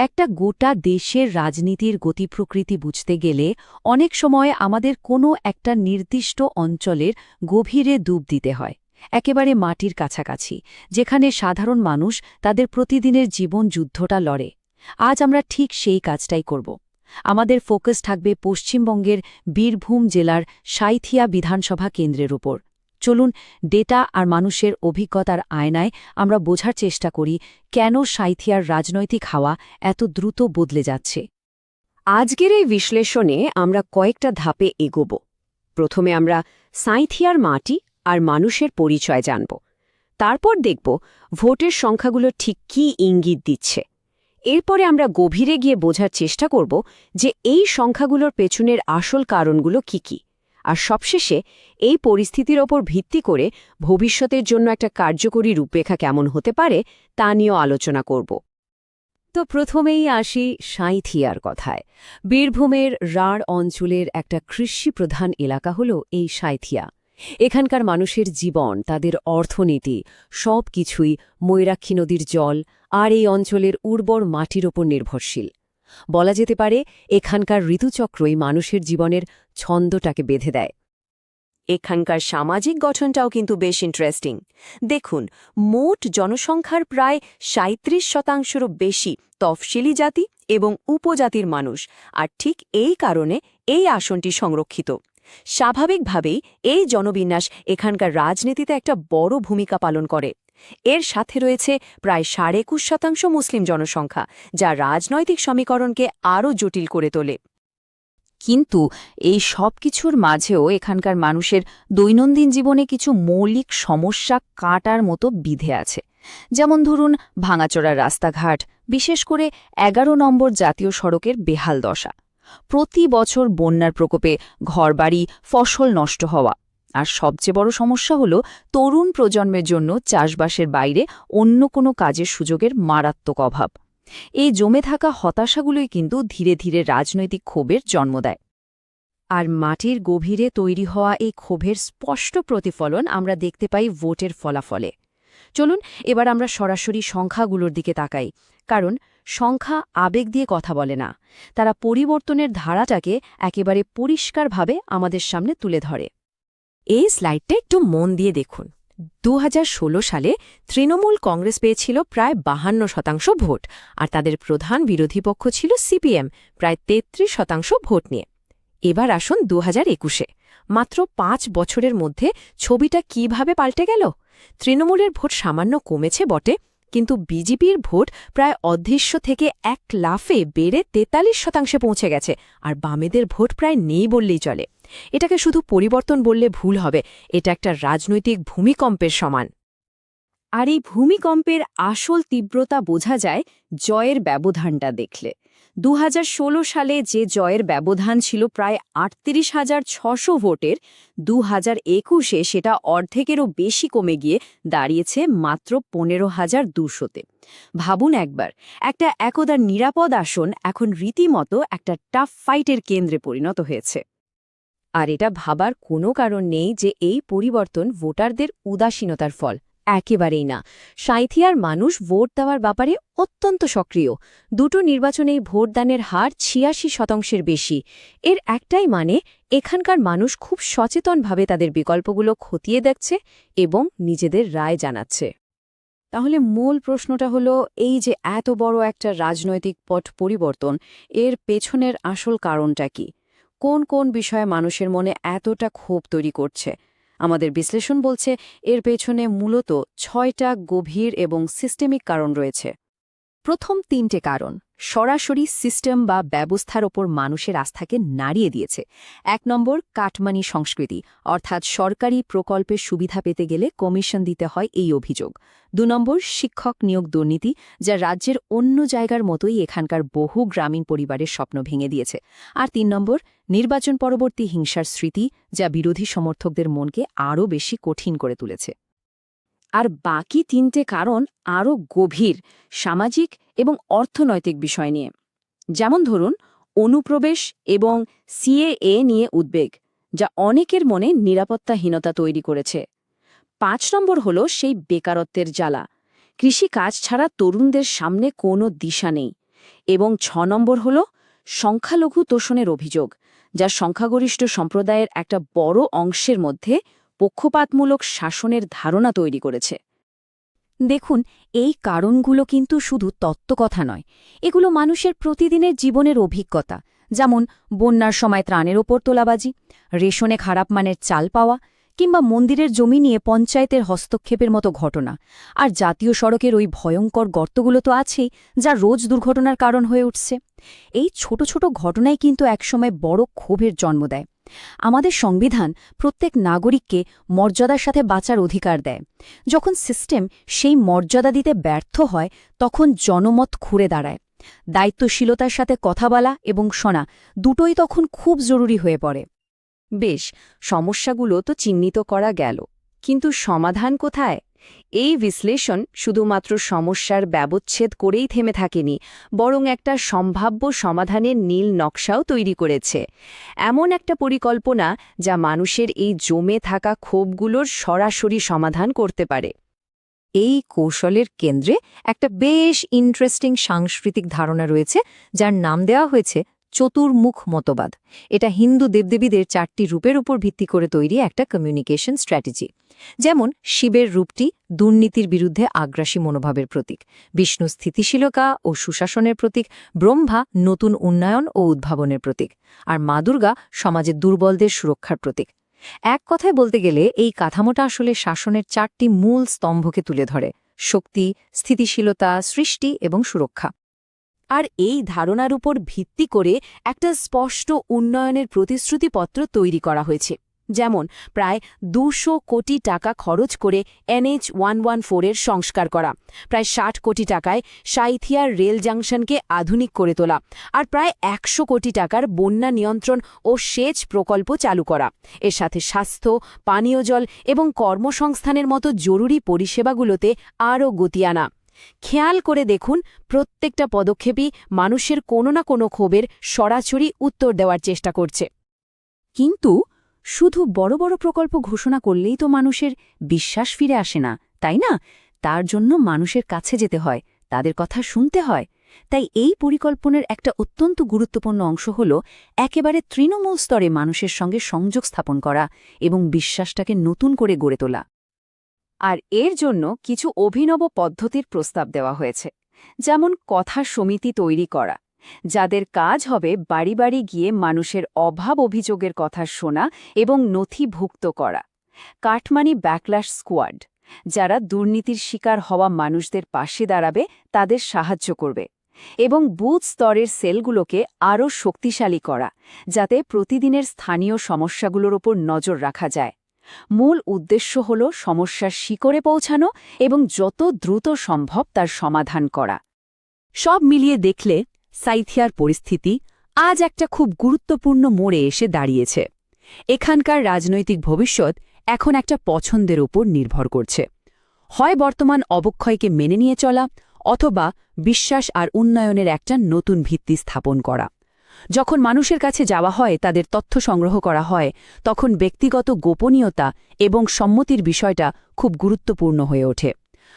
একটা গোটা দেশের রাজনীতির গতিপ্রকৃতি বুঝতে গেলে অনেক সময় আমাদের কোনো একটা নির্দিষ্ট অঞ্চলের গভীরে ডুব দিতে হয়, একেবারে মাটির কাছাকাছি, যেখানে সাধারণ মানুষ তাদের প্রতিদিনের জীবন যুদ্ধটা লড়ে। আজ আমরা ঠিক সেই কাজটাই করব। আমাদের ফোকাস থাকবে পশ্চিমবঙ্গের বীরভূম জেলার সাঁইথিয়া বিধানসভা কেন্দ্রের উপর। চলুন ডেটা আর মানুষের অভিজ্ঞতার আয়নায় আমরা বোঝার চেষ্টা করি কেন সাঁইথিয়ার রাজনৈতিক হাওয়া এত দ্রুত বদলে যাচ্ছে। আজকের এই বিশ্লেষণে আমরা কয়েকটা ধাপে এগোব। প্রথমে আমরা সাঁইথিয়ার মাটি আর মানুষের পরিচয় জানব। তারপর দেখব ভোটের সংখ্যাগুলো ঠিক কী ইঙ্গিত দিচ্ছে। এরপরে আমরা গভীরে গিয়ে বোঝার চেষ্টা করব যে এই সংখ্যাগুলোর পেছনের আসল কারণগুলো কী কী। আর সবশেষে এই পরিস্থিতির ওপর ভিত্তি করে ভবিষ্যতের জন্য একটা কার্যকরী রূপরেখা কেমন হতে পারে তা নিয়েও আলোচনা করব। তো প্রথমেই আসি সাঁইথিয়ার কথায়। বীরভূমের রাঢ় অঞ্চলের একটা কৃষিপ্রধান এলাকা হল এই সাঁইথিয়া। এখানকার মানুষের জীবন, তাদের অর্থনীতি সব কিছুই ময়ূরাক্ষী নদীর জল আর এই অঞ্চলের উর্বর মাটির ওপর নির্ভরশীল। বলা যেতে পারে এখানকার ঋতুচক্রই মানুষের জীবনের ছন্দটাকে বেঁধে দেয়। এখানকার সামাজিক গঠনটাও কিন্তু বেশ ইন্টারেস্টিং। দেখুন, মোট জনসংখ্যার প্রায় ৩৭% বেশি তফসিলি জাতি এবং উপজাতির মানুষ, আর ঠিক এই কারণে এই আসনটি সংরক্ষিত। স্বাভাবিকভাবেই এই জনবিন্যাস এখানকার রাজনীতিতে একটা বড় ভূমিকা পালন করে। এর সাথে রয়েছে প্রায় ২১.৫% মুসলিম জনসংখ্যা, যা রাজনৈতিক সমীকরণকে আরও জটিল করে তোলে। কিন্তু এই সব কিছুর মাঝেও এখানকার মানুষের দৈনন্দিন জীবনে কিছু মৌলিক সমস্যা কাটার মতো বিধে আছে। যেমন ধরুন ভাঙাচোরা রাস্তাঘাট, বিশেষ করে ১১ নম্বর জাতীয় সড়কের বেহাল দশা, প্রতি বছর বন্যার প্রকোপে ঘরবাড়ি, ফসল নষ্ট হওয়া, আর সবচেয়ে বড় সমস্যা হল তরুণ প্রজন্মের জন্য চাষবাসের বাইরে অন্য কোনো কাজের সুযোগের মারাত্মক অভাব। এই জমে থাকা হতাশাগুলোই কিন্তু ধীরে ধীরে রাজনৈতিক ক্ষোভের জন্ম দেয়। আর মাটির গভীরে তৈরি হওয়া এই ক্ষোভের স্পষ্ট প্রতিফলন আমরা দেখতে পাই ভোটের ফলাফলে। চলুন এবার আমরা সরাসরি সংখ্যাগুলোর দিকে তাকাই, কারণ সংখ্যা আবেগ দিয়ে কথা বলে না, তারা পরিবর্তনের ধারাটাকে একেবারে পরিষ্কারভাবে আমাদের সামনে তুলে ধরে। এই স্লাইডটা একটু মন দিয়ে দেখুন। ২০১৬ সালে তৃণমূল কংগ্রেস পেয়েছিল প্রায় ৫২% ভোট, আর তাদের প্রধান বিরোধী পক্ষ ছিল সিপিএম, প্রায় ৩৩% ভোট নিয়ে। এবার আসুন ২০২১-এ। মাত্র ৫ বছরের মধ্যে ছবিটা কিভাবে পাল্টে গেল। তৃণমূলের ভোট সামান্য কমেছে বটে, কিন্তু বিজেপির ভোট প্রায় অদৃশ্য থেকে এক লাফে বেড়ে ৪৩% পৌঁছে গেছে, আর বামেদের ভোট প্রায় নেই বললেই চলে। এটাকে শুধু পরিবর্তন বললে ভুল হবে, এটা একটা রাজনৈতিক ভূমিকম্পের সমান। আর এই ভূমিকম্পের আসল তীব্রতা বোঝা যায় জয়ের ব্যবধানটা দেখলে। ২০১৬ সালে যে জয়ের ব্যবধান ছিল প্রায় ৩৮,৬০০ ভোটের, ২০২১-এ সেটা অর্ধেকেরও বেশি কমে গিয়ে দাঁড়িয়েছে মাত্র ১৫,২০০-তে। ভাবুন একবার, একটা একদা নিরাপদ আসন এখন রীতিমতো একটা টাফ ফাইটের কেন্দ্রে পরিণত হয়েছে। আর এটা ভাবার কোনো কারণ নেই যে এই পরিবর্তন ভোটারদের উদাসীনতার ফল, একেবারেই না। সাঁইথিয়ার মানুষ ভোট দেওয়ার ব্যাপারে অত্যন্ত সক্রিয়। দুটো নির্বাচনেই ভোটদানের হার ৮৬%-এর বেশি। এর একটাই মানে, এখানকার মানুষ খুব সচেতনভাবে তাদের বিকল্পগুলো খতিয়ে দেখছে এবং নিজেদের রায় জানাচ্ছে। তাহলে মূল প্রশ্নটা হলো, এই যে এত বড় একটা রাজনৈতিক পট পরিবর্তন, এর পেছনের আসল কারণটা কি? কোন কোন বিষয়ে মানুষের মনে এতটা ক্ষোভ তৈরি করছে? আমাদের বিশ্লেষণ বলছে এর পেছনে মূলত ৬টা গভীর এবং সিস্টেমিক কারণ রয়েছে। প্রথম ৩টে কারণ সরাসরি সিস্টেম বা ব্যবস্থার ওপর মানুষের আস্থাকে নাড়িয়ে দিয়েছে। ১ নম্বর, কাটমানি সংস্কৃতি, অর্থাৎ সরকারি প্রকল্পের সুবিধা পেতে গেলে কমিশন দিতে হয়, এই অভিযোগ। ২ নম্বর, শিক্ষক নিয়োগ দুর্নীতি, যা রাজ্যের অন্য জায়গার মতোই এখানকার বহু গ্রামীণ পরিবারের স্বপ্ন ভেঙে দিয়েছে। আর ৩ নম্বর, নির্বাচন পরবর্তী হিংসার স্মৃতি, যা বিরোধী সমর্থকদের মনকে আরও বেশি কঠিন করে তুলেছে। আর বাকি ৩টে কারণ আরও গভীর, সামাজিক এবং অর্থনৈতিক বিষয় নিয়ে। যেমন ধরুন অনুপ্রবেশ এবং সিএএ নিয়ে উদ্বেগ, যা অনেকের মনে নিরাপত্তাহীনতা তৈরি করেছে। ৫ নম্বর হল সেই বেকারত্বের জ্বালা। কৃষিকাজ ছাড়া তরুণদের সামনে কোনো দিশা নেই। এবং ৬ নম্বর হল সংখ্যালঘু তোষণের অভিযোগ, যা সংখ্যাগরিষ্ঠ সম্প্রদায়ের একটা বড় অংশের মধ্যে পক্ষপাতমূলক শাসনের ধারণা তৈরি করেছে। দেখুন, এই কারণগুলো কিন্তু শুধু তত্ত্বকথা নয়, এগুলো মানুষের প্রতিদিনের জীবনের অভিজ্ঞতা, যেমন বন্যার সময় ত্রাণের ওপর তোলাবাজি, রেশনে খারাপ মানের চাল পাওয়া, কিংবা মন্দিরের জমি নিয়ে পঞ্চায়েতের হস্তক্ষেপের মতো ঘটনা। আর জাতীয় সড়কের ওই ভয়ঙ্কর গর্তগুলো তো আছেই, যা রোজ দুর্ঘটনার কারণ হয়ে উঠছে। এই ছোট ছোট ঘটনাই কিন্তু একসময় বড় ক্ষোভের জন্ম দেয়। আমাদের সংবিধান প্রত্যেক নাগরিককে মর্যাদার সাথে বাঁচার অধিকার দেয়। যখন সিস্টেম সেই মর্যাদা দিতে ব্যর্থ হয়, তখন জনমত ঘুরে দাঁড়ায়। দায়িত্বশীলতার সাথে কথা বলা এবং শোনা দুটোই তখন খুব জরুরি হয়ে পড়ে। বেশ, সমস্যাগুলো তো চিহ্নিত করা গেল, কিন্তু সমাধান কোথায়? এই বিশ্লেষণ শুধুমাত্র সমস্যার ব্যবচ্ছেদ করেই থেমে থাকেনি, বরং একটা সম্ভাব্য সমাধানের নীল নকশাও তৈরি করেছে। এমন একটা পরিকল্পনা যা মানুষের এই জমে থাকা ক্ষোভগুলোর সরাসরি সমাধান করতে পারে। এই কৌশলের কেন্দ্রে একটা বেশ ইন্টারেস্টিং সাংস্কৃতিক ধারণা রয়েছে, যার নাম দেওয়া হয়েছে চতুর্মুখ মতবাদ। এটা হিন্দু দেবদেবীদের 4টি রূপের উপর ভিত্তি করে তৈরি একটা কমিউনিকেশন স্ট্র্যাটেজি। যেমন শিবের রূপটি দুর্নীতির বিরুদ্ধে আগ্রাসী মনোভাবের প্রতীক, বিষ্ণু স্থিতিশীলতা ও সুশাসনের প্রতীক, ব্রহ্মা নতুন উন্নয়ন ও উদ্ভাবনের প্রতীক, আর মা দুর্গা সমাজের দুর্বলদের সুরক্ষার প্রতীক। এক কথায় বলতে গেলে এই কাঠামোটা আসলে শাসনের 4টি মূল স্তম্ভকে তুলে ধরে: শক্তি, স্থিতিশীলতা, সৃষ্টি এবং সুরক্ষা। আর এই ধারণার উপর ভিত্তি করে একটা স্পষ্ট উন্নয়নের প্রতিশ্রুতিপত্র তৈরি করা হয়েছে। যেমন প্রায় 200 কোটি টাকা খরচ করে NH 114-এর সংস্কার করা, প্রায় 60 কোটি টাকায় সাঁইথিয়ার রেল জাংশনকে আধুনিক করে তোলা, আর প্রায় 100 কোটি টাকার বন্যা নিয়ন্ত্রণ ও সেচ প্রকল্প চালু করা। এর সাথে স্বাস্থ্য, পানীয় জল এবং কর্মসংস্থানের মতো জরুরি পরিষেবাগুলোতে আরও গতি আনা। খেয়াল করে দেখুন, প্রত্যেকটা পদক্ষেপই মানুষের কোনো না কোনো ক্ষোভের সরাসরি উত্তর দেওয়ার চেষ্টা করছে। কিন্তু শুধু বড় বড় প্রকল্প ঘোষণা করলেই তো মানুষের বিশ্বাস ফিরে আসে না, তাই না? তার জন্য মানুষের কাছে যেতে হয়, তাদের কথা শুনতে হয়। তাই এই পরিকল্পনার একটা অত্যন্ত গুরুত্বপূর্ণ অংশ হল একেবারে তৃণমূল স্তরে মানুষের সঙ্গে সংযোগ স্থাপন করা এবং বিশ্বাসটাকে নতুন করে গড়ে তোলা। আর এর জন্য কিছু অভিনব পদ্ধতির প্রস্তাব দেওয়া হয়েছে, যেমন কথা সমিতি তৈরি করা, যাদের কাজ হবে বাড়ি বাড়ি গিয়ে মানুষের অভাব অভিযোগের কথা শোনা এবং নথিভুক্ত করা; কাটমানি ব্যাকল্যাশ স্কোয়াড, যারা দুর্নীতির শিকার হওয়া মানুষদের পাশে দাঁড়াবে, তাদের সাহায্য করবে; এবং বুথ স্তরের সেলগুলোকে আরও শক্তিশালী করা, যাতে প্রতিদিনের স্থানীয় সমস্যাগুলোর ওপর নজর রাখা যায়। মূল উদ্দেশ্য হল সমস্যার শিকড়ে পৌঁছানো এবং যত দ্রুত সম্ভব তার সমাধান করা। সব মিলিয়ে দেখলে সাঁইথিয়ার পরিস্থিতি আজ একটা খুব গুরুত্বপূর্ণ মোড়ে এসে দাঁড়িয়েছে। এখানকার রাজনৈতিক ভবিষ্যৎ এখন একটা পছন্দের উপর নির্ভর করছে। হয় বর্তমান অবক্ষয়কে মেনে নিয়ে চলা, অথবা বিশ্বাস আর উন্নয়নের একটা নতুন ভিত্তি স্থাপন করা। যখন মানুষের কাছে যাওয়া হয়, তাদের তথ্য সংগ্রহ করা হয়, তখন ব্যক্তিগত গোপনীয়তা এবং সম্মতির বিষয়টা খুব গুরুত্বপূর্ণ হয়ে ওঠে।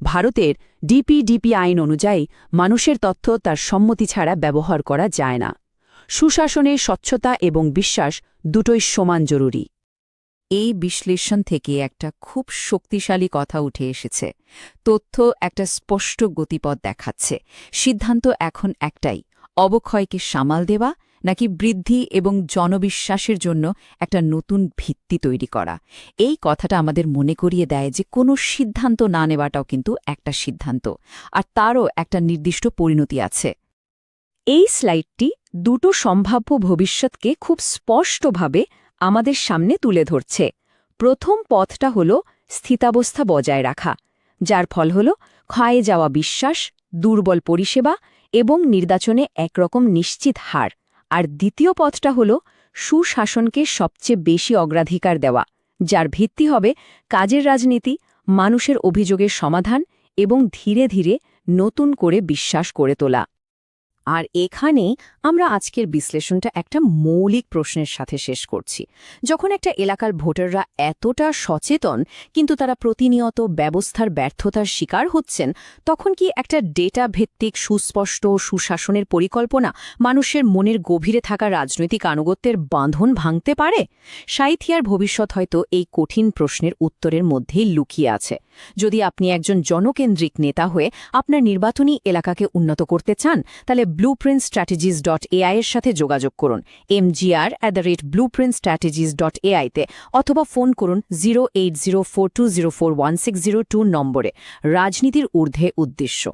ভারতের ডিপিডিপি আইন অনুযায়ী মানুষের তথ্য তার সম্মতি ছাড়া ব্যবহার করা যায় না। সুশাসনে স্বচ্ছতা এবং বিশ্বাস দুটোই সমান জরুরি। এই বিশ্লেষণ থেকে একটা খুব শক্তিশালী কথা উঠে এসেছে। তথ্য একটা স্পষ্ট গতিপথ দেখাচ্ছে। সিদ্ধান্ত এখন একটাই: অবক্ষয়কে সামাল দেওয়া নাকি বৃদ্ধি এবং জনবিশ্বাসের জন্য একটা নতুন ভিত্তি তৈরি করা। এই কথাটা আমাদের মনে করিয়ে দেয় যে কোনো সিদ্ধান্ত না নেওয়াটাও কিন্তু একটা সিদ্ধান্ত, আর তারও একটা নির্দিষ্ট পরিণতি আছে। এই স্লাইডটি দুটো সম্ভাব্য ভবিষ্যৎকে খুব স্পষ্টভাবে আমাদের সামনে তুলে ধরছে। প্রথম পথটা হল স্থিতাবস্থা বজায় রাখা, যার ফল হল ক্ষয়ে যাওয়া বিশ্বাস, দুর্বল পরিষেবা এবং নির্বাচনে একরকম নিশ্চিত হার। আর দ্বিতীয় পথটা হল সুশাসনকে সবচেয়ে বেশি অগ্রাধিকার দেওয়া, যার ভিত্তি হবে কাজের রাজনীতি, মানুষের অভিযোগের সমাধান এবং ধীরে ধীরে নতুন করে বিশ্বাস করে তোলা। আর এখানেই আমরা আজকের বিশ্লেষণটা একটা মৌলিক প্রশ্নের সাথে শেষ করছি। যখন একটা এলাকার ভোটাররা এতটা সচেতন কিন্তু তারা প্রতিনিয়ত ব্যবস্থার ব্যর্থতার শিকার হচ্ছেন, তখন কি একটা ডেটা ভিত্তিক সুস্পষ্ট সুশাসনের পরিকল্পনা মানুষের মনের গভীরে থাকা রাজনৈতিক আনুগত্যের বাঁধন ভাঙতে পারে? সাঁইথিয়ার ভবিষ্যৎ হয়তো এই কঠিন প্রশ্নের উত্তরের মধ্যেই লুকিয়ে আছে। যদি আপনি একজন জনকেন্দ্রিক নেতা হয়ে আপনার নির্বাচনী এলাকাকে উন্নত করতে চান, তাহলে blueprintstrategies.ai এর সাথে যোগাযোগ করুন mgr@blueprintstrategies.ai তে, অথবা ফোন করুন 08042041602 নম্বরে। রাজনীতির ঊর্ধ্বে উদ্দেশ্য।